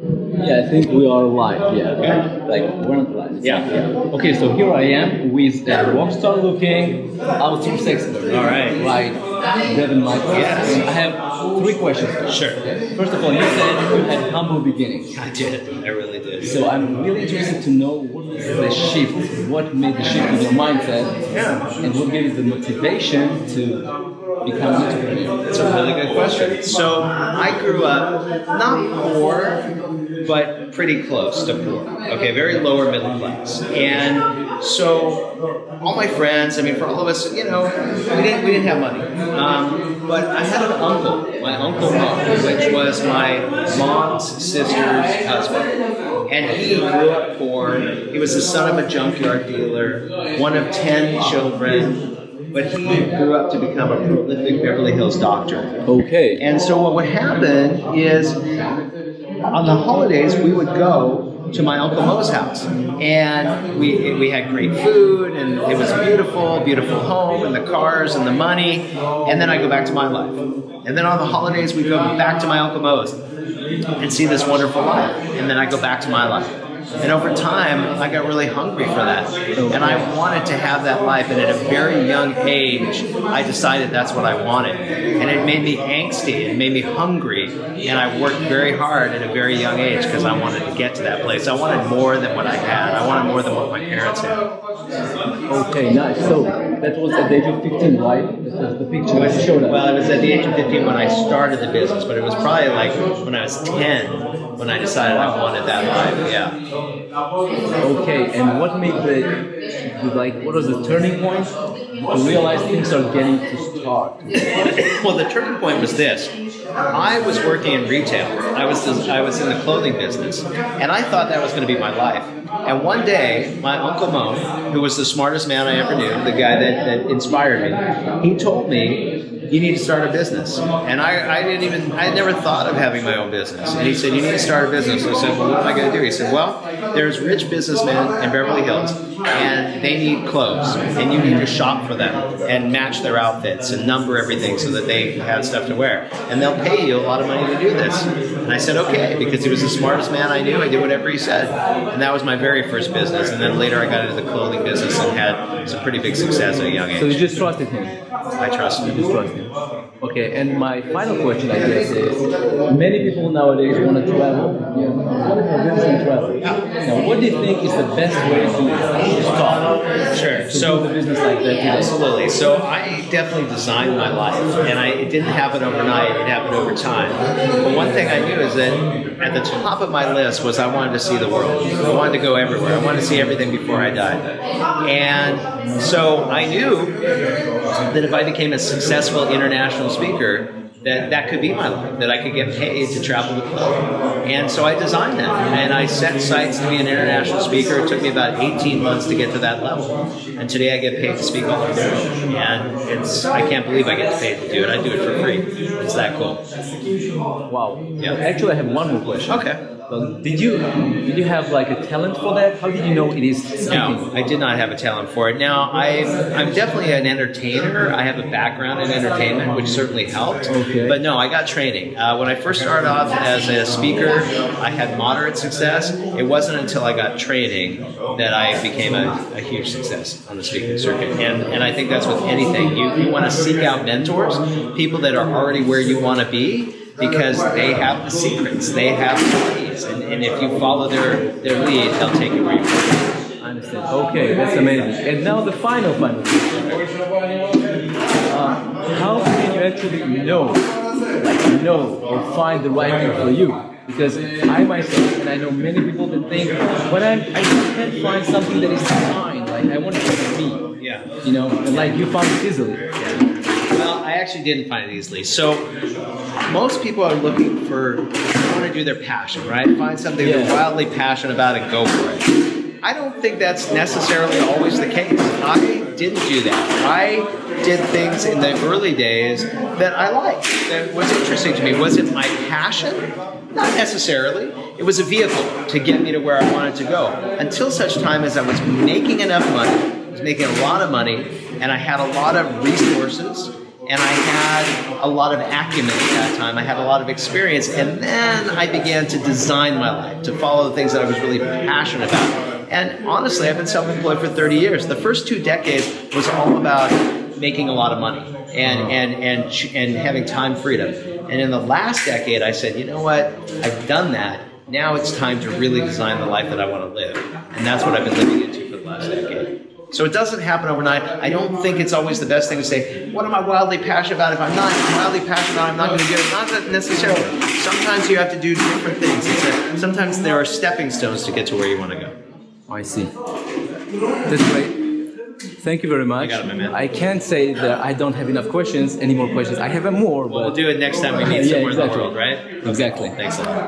Yeah, I think we are live. Yeah, okay. Like we're not live. Yeah. Okay, so here I am with a rockstar looking outdoor expert. All right. Right. Deyven, Michael. Yes. I have 3 questions. Sure. Okay. First of all, you said you had humble beginnings. I did. I really did. So I'm really interested to know what was the shift, what made the shift in your mindset, and what gave you the motivation to become an entrepreneur. That's a really good question. So I grew up not poor, but pretty close to poor. Okay, very lower middle class. And so all my friends, I mean, for all of us, you know, we didn't have money. But I had an uncle, my Uncle Mo, which was my mom's sister's husband. And he grew up poor. He was the son of a junkyard dealer, one of 10 children. But he grew up to become a prolific Beverly Hills doctor. Okay. And so what would happen is, on the holidays, we would go to my Uncle Mo's house. And we had great food, and it was beautiful, beautiful home, and the cars, and the money. And then I go back to my life. And then on the holidays, we go back to my Uncle Mo's and see this wonderful life. And then I go back to my life. And over time, I got really hungry for that. And I wanted to have that life. And at a very young age, I decided that's what I wanted. And it made me angsty. It made me hungry. And I worked very hard at a very young age because I wanted to get to that place. I wanted more than what I had. I wanted more than what my parents had. Okay, nice. So that was at the age of 15, right? That was the picture that showed us. Well, it was at the age of 15 when I started the business. But it was probably like when I was 10 when I decided I wanted that life. Yeah. Okay, and what made what was the turning point to realize things are getting to start? Well, the turning point was this. I was working in retail. I was in the clothing business, and I thought that was going to be my life. And one day, my Uncle Mo, who was the smartest man I ever knew, the guy that inspired me, he told me, you need to start a business. And I had never thought of having my own business. And he said, you need to start a business. I said, well, what am I going to do? He said, well, there's rich businessmen in Beverly Hills, and they need clothes, and you need to shop for them and match their outfits and number everything so that they have stuff to wear. And they'll pay you a lot of money to do this. And I said, okay, because he was the smartest man I knew. I did whatever he said. And that was my very first business. And then later I got into the clothing business and had some pretty big success at a young age. So you just trusted him? I trusted him. You just trusted him. Okay, and my final question, I guess, is many people nowadays want to travel. Yeah, want to have business and travel. Now, what do you think is the best way to start? Sure. To do the business like that today? Absolutely. So I definitely designed my life, and it didn't happen overnight. It happened over time. But one thing I knew is that at the top of my list was I wanted to see the world. I wanted to go everywhere. I wanted to see everything before I died. And so I knew that if I became a successful international speaker, that could be my life, that I could get paid to travel the globe. And so I designed that, and I set sights to be an international speaker. It took me about 18 months to get to that level. And today I get paid to speak all over the world. And I can't believe I get paid to do it. I do it for free. It's that cool. Wow. Yeah. Actually, I have one more question. Okay. Well, did you have like a talent for that? How did you know it is speaking? No, I did not have a talent for it. Now, I'm definitely an entertainer. I have a background in entertainment, which certainly helped. Okay. But no, I got training. When I first started off as a speaker, I had moderate success. It wasn't until I got training that I became a huge success on the speaking circuit. And I think that's with anything. You want to seek out mentors, people that are already where you want to be, because they have the secrets, they have the keys, and if you follow their lead, they'll take you where you want. I understand. Okay, that's amazing. And now the final question. How can you actually know or find the right thing for you? Because I myself, and I know many people that think, but I just can't find something that is mine. Like I want it to be me. Yeah. You know, and like you found it easily. Yeah. Well, I actually didn't find it easily. So most people are looking for, they want to do their passion, right? Find something they're wildly passionate about and go for it. I don't think that's necessarily always the case. I didn't do that. I did things in the early days that I liked, that was interesting to me. Was it my passion? Not necessarily. It was a vehicle to get me to where I wanted to go. Until such time as I was making enough money, I was making a lot of money, and I had a lot of resources, and I had a lot of acumen at that time. I had a lot of experience, and then I began to design my life, to follow the things that I was really passionate about. And honestly, I've been self-employed for 30 years. The first 2 decades was all about making a lot of money and having time freedom. And in the last decade, I said, you know what? I've done that. Now it's time to really design the life that I want to live. And that's what I've been living into for the last decade. So it doesn't happen overnight. I don't think it's always the best thing to say, what am I wildly passionate about? If I'm not wildly passionate about it, I'm not going to do it. Not that necessarily. Sometimes you have to do different things. Sometimes there are stepping stones to get to where you want to go. I see. That's great. Thank you very much. You got it, my man. I can't say that I don't have enough questions, any more questions. I have more, but... We'll do it next time we meet somewhere in the world, right? Exactly. Thanks a lot.